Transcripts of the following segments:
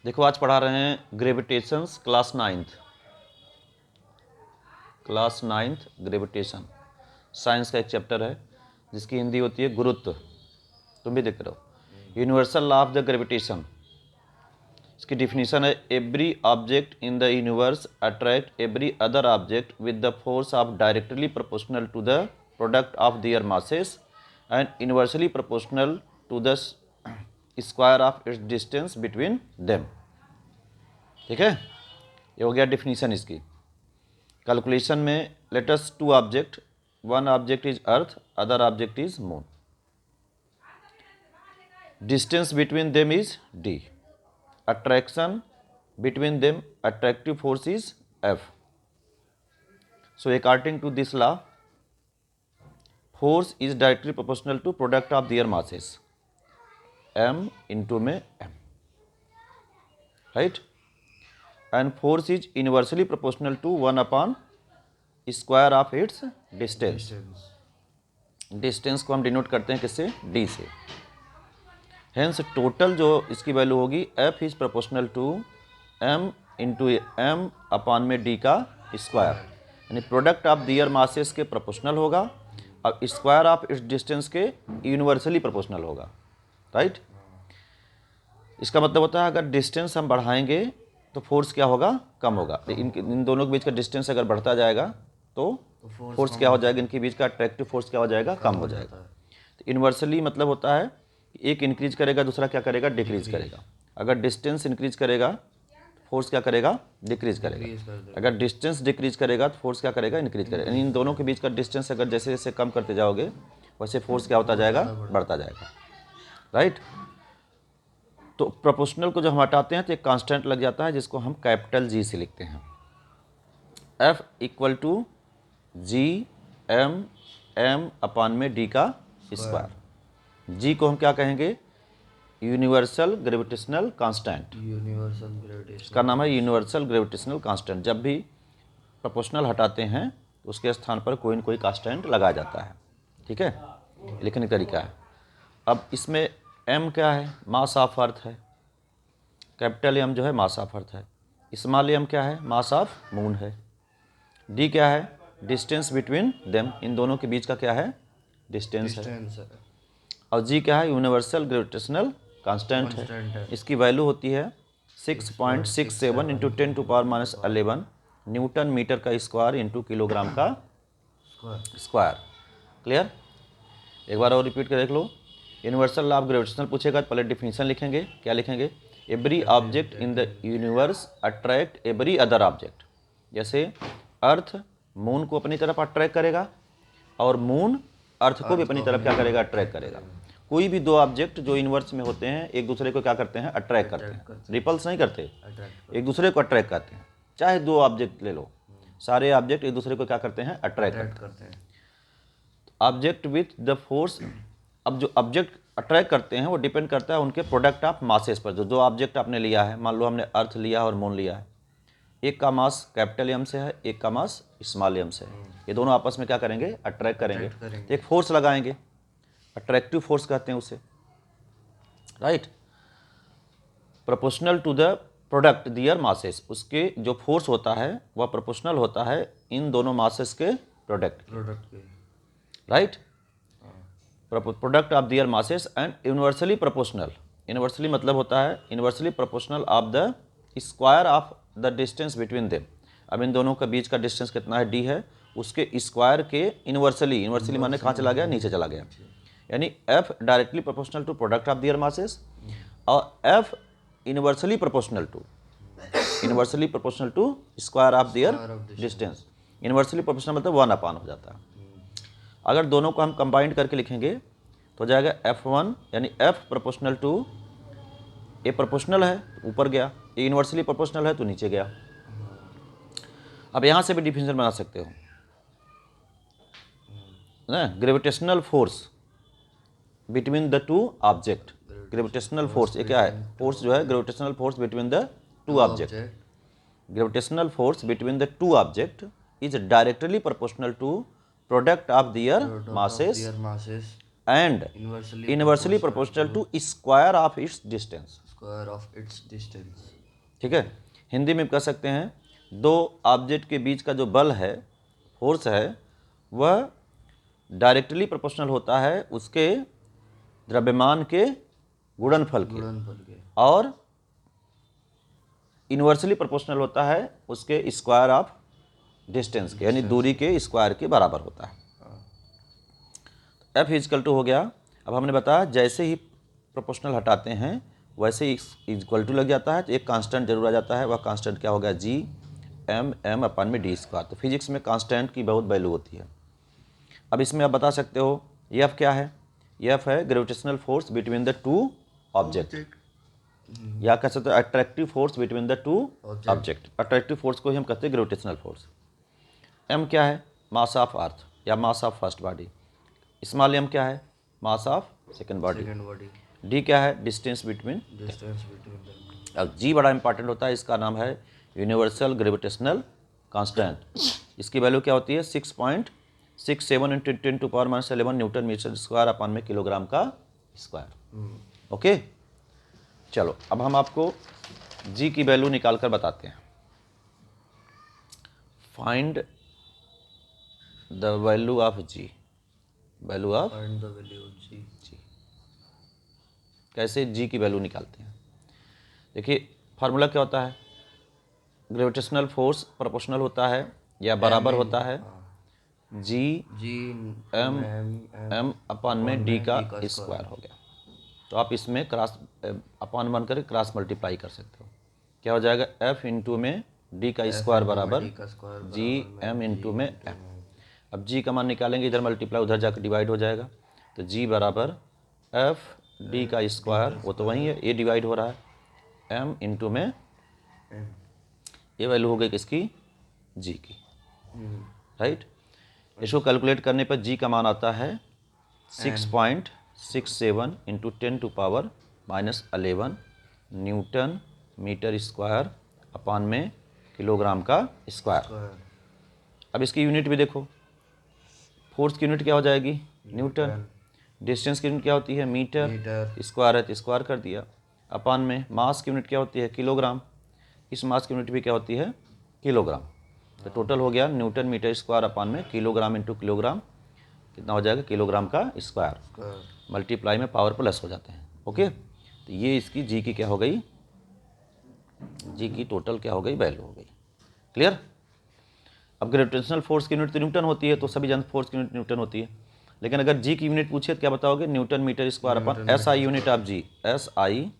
देखो आज पढ़ा रहे हैं ग्रेविटेशंस क्लास नाइन्थ ग्रेविटेशन। साइंस का एक चैप्टर है जिसकी हिंदी होती है गुरुत्व। तुम भी देख रहे हो। Universal law of the gravitation, इसकी डिफिनीशन है every object in the universe attract every other object with the force of directly proportional to the product of their masses and inversely proportional to the square of its distance between them. ठीक है, ये हो गया definition इसकी। Calculation में let's two object, one object is earth, other object is moon. Distance between them is D. Attraction between them, attractive force is F. So according to this law force is directly proportional to product of their masses, m into में m, right. And force is inversely proportional to 1 square of its distance. Distance को हम denote करते हैं किससे? d से। Hence total जो इसकी value होगी f is proportional to m into m upon में d का स्क्वायर, यानी प्रोडक्ट ऑफ दियर मासेस के प्रोपोर्शनल होगा और स्क्वायर ऑफ इट्स डिस्टेंस के यूनिवर्सली प्रोपोर्शनल होगा, राइट। इसका मतलब होता है अगर डिस्टेंस हम बढ़ाएंगे तो फोर्स क्या होगा? कम होगा। इन दोनों के बीच का डिस्टेंस अगर बढ़ता जाएगा तो फोर्स क्या हो जाएगा? इनके बीच का अट्रैक्टिव फोर्स क्या हो जाएगा? कम हो जाएगा। तो इन्वर्सली मतलब होता है एक इंक्रीज करेगा, दूसरा क्या करेगा? डिक्रीज करेगा। अगर डिस्टेंस इंक्रीज करेगा फोर्स क्या करेगा? डिक्रीज करेगा। अगर डिस्टेंस डिक्रीज करेगा तो फोर्स क्या करेगा? इंक्रीज करेगा। इन दोनों के बीच का डिस्टेंस अगर जैसे जैसे कम करते जाओगे वैसे फोर्स क्या होता जाएगा? बढ़ता जाएगा, राइट। तो प्रोपोर्शनल को जब हम हटाते हैं तो एक कांस्टेंट लग जाता है जिसको हम कैपिटल G से लिखते हैं। F equal to G M upon में डी का स्क्वायर। G को हम क्या कहेंगे? Universal gravitational constant. इसका नाम है यूनिवर्सल ग्रेविटेशनल कांस्टेंट। जब भी प्रोपोर्शनल हटाते हैं उसके स्थान पर कोई न कोई कांस्टेंट लगाया जाता है, ठीक है। लिखने का तरीका है। अब इसमें m क्या है? मास ऑफ अर्थ है। कैपिटल M जो है मास ऑफ अर्थ है। स्मॉल m क्या है? मास ऑफ मून है। d क्या है? डिस्टेंस बिटवीन देम, इन दोनों के बीच का क्या है? डिस्टेंस है। और g क्या है? यूनिवर्सल ग्रेविटेशनल कांस्टेंट है। इसकी वैल्यू होती है 6.67 इंटू 10⁻11 न्यूटन मीटर का स्क्वायर इंटू किलोग्राम का स्क्वायर। क्लियर? एक बार और रिपीट कर देख लो। यूनिवर्सल लॉ ऑफ ग्रेविटेशनल पूछेगा तो पहले डिफिनीशन लिखेंगे। क्या लिखेंगे? Every object in the universe attract every other object. जैसे अर्थ मून को अपनी तरफ अट्रैक्ट करेगा और मून अर्थ को भी अपनी तरफ क्या करेगा? अट्रैक्ट करेगा। कोई भी दो ऑब्जेक्ट जो यूनिवर्स में होते हैं एक दूसरे को क्या करते हैं? अट्रैक्ट करते हैं। रिपल्स नहीं करते, एक दूसरे को अट्रैक्ट करते हैं। चाहे दो ऑब्जेक्ट ले लो, सारे ऑब्जेक्ट एक दूसरे को क्या करते हैं? अट्रैक्ट करते हैं। ऑब्जेक्ट विथ द फोर्स, अब जो ऑब्जेक्ट अट्रैक्ट करते हैं वो डिपेंड करता है उनके प्रोडक्ट ऑफ मासेस पर। जो दो ऑब्जेक्ट आपने लिया है, मान लो हमने अर्थ लिया और मून लिया है, एक का मास कैपिटल M से है, एक का मास स्मॉल m से है। ये दोनों आपस में क्या करेंगे? अट्रैक्ट करेंगे। तो एक फोर्स लगाएंगे, अट्रैक्टिव फोर्स कहते हैं उसे, right. Proportional to the product their masses, उसके जो फोर्स होता है वह प्रोपोर्शनल होता है इन दोनों मासेस के प्रोडक्ट के, right. Product of their masses and universally proportional. Universally मतलब होता है inversely proportional of the square of the distance between them. अब इन दोनों के बीच का डिस्टेंस कितना है? d है, उसके स्क्वायर के इनवर्सली। इनवर्सली माने कहाँ चला गया? नीचे चला गया। यानी f directly proportional to product of their masses और f inversely proportional to square of their distance. Inversely proportional मतलब 1 हो जाता है। अगर दोनों को हम कंबाइंड करके लिखेंगे तो जाएगा F1, यानी F proportional to, A proportional है तो ऊपर गया, ए इनवर्सली प्रोपोर्शनल है तो नीचे गया। अब यहाँ से भी डिफिनेशन बना सकते हो ना, gravitational force between the two object. Gravitational force ये क्या है? फोर्स जो है gravitational force between the two object. Gravitational force between the two object is directly proportional to product of their masses and inversely proportional to square of its distance. Square of its distance. ठीक है, हिंदी में कह सकते हैं दो object के बीच का जो बल है, फोर्स है, वह डायरेक्टली प्रोपोर्शनल होता है उसके द्रव्यमान के गुणनफल के, गुणनफल के। और इन्वर्सली प्रोपोर्शनल होता है उसके स्क्वायर ऑफ डिस्टेंस के, यानी दूरी के स्क्वायर के बराबर होता है। एफ इजकल टू हो गया। अब हमने बताया जैसे ही प्रोपोर्शनल हटाते हैं वैसे ही इक्वल टू लग जाता है, तो एक कांस्टेंट जरूर आ जाता है। वह कांस्टेंट क्या हो गया, जी एम अपन में डी स्क्वायर। तो फिजिक्स में कांस्टेंट की बहुत वैल्यू होती है। अब इसमें आप बता सकते हो एफ क्या है, एफ है gravitational force between the two object, या कह सकते हो attractive force between the two object. Attractive force को ही हम कहते हैं ग्रेविटेशनल फोर्स। एम क्या है, मास ऑफ अर्थ या mass of first body. Small M क्या है, mass of second body. D क्या है, डिस्टेंस बिटवीन। अब जी बड़ा इंपॉर्टेंट होता है, इसका नाम है यूनिवर्सल ग्रेविटेशनल कांस्टेंट। इसकी वैल्यू क्या होती है, 6.67 into 10⁻11 newton metre square upon में किलोग्राम का स्क्वायर। ओके, चलो अब हम आपको जी की वैल्यू निकाल कर बताते हैं। Find the value of ji, value of जी। कैसे जी की वैल्यू निकालते हैं, देखिए फार्मूला क्या होता है, ग्रेविटेशनल फोर्स प्रोपोर्शनल होता है या बराबर होता है जी एम अपन में डी का स्क्वायर हो गया। तो आप इसमें क्रॉस अपन बन कर क्रॉस मल्टीप्लाई कर सकते हो, क्या हो जाएगा, एफ इंटू में डी का स्क्वायर बराबर जी एम इंटू में एम। अब जी का मान निकालेंगे, इधर मल्टीप्लाई उधर जाकर डिवाइड हो जाएगा, तो जी बराबर एफ डी का स्क्वायर, वो तो वही है, ए डिवाइड हो रहा है, एम इंटू में ये वैल्यू हो गई किसकी, जी की, राइट। इसको कैलकुलेट करने पर जी का मान आता है 6.67 into 10⁻11 newton metre square upon में किलोग्राम का स्क्वायर। अब इसकी यूनिट भी देखो, फोर्स की यूनिट क्या हो जाएगी, न्यूटन। डिस्टेंस की यूनिट क्या होती है, मीटर। स्क्वायर है तो स्क्वायर कर दिया, अपान में मास की यूनिट क्या होती है, किलोग्राम। इस मास की यूनिट भी क्या होती है, किलोग्राम। तो टोटल हो गया न्यूटन मीटर स्क्वायर अपान में किलोग्राम इंटू किलोग्राम, कितना हो जाएगा, किलोग्राम का स्क्वायर। मल्टीप्लाई में पावर प्लस हो जाते हैं। ओके, तो ये इसकी जी की क्या हो गई, जी की टोटल क्या हो गई, वैल्यू हो गई। क्लियर। अब ग्रेविटेशनल फोर्स की यूनिट तो न्यूटन होती है, तो सभी जन फोर्स की यूनिट न्यूटन होती है, लेकिन अगर जी की यूनिट पूछे तो क्या बताओगे, न्यूटन मीटर स्क्वायर अपन S I unit of g, S I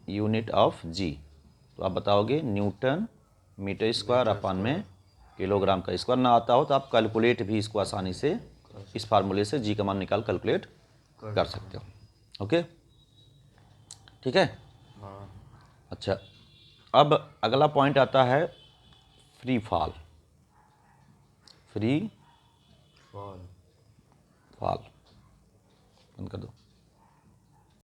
unit of g. तो आप बताओगे न्यूटन मीटर स्क्वायर अपन में किलोग्राम का स्क्वायर। ना आता हो तो आप कैलकुलेट भी इसको आसानी से इस फार्मूले से जी का मान निकाल कैलकुलेट कर सकते हो। ओके, ठीक है। अच्छा, अब अगला पॉइंट आता है फ्री फॉल। फ्री फॉल बंद कर दो।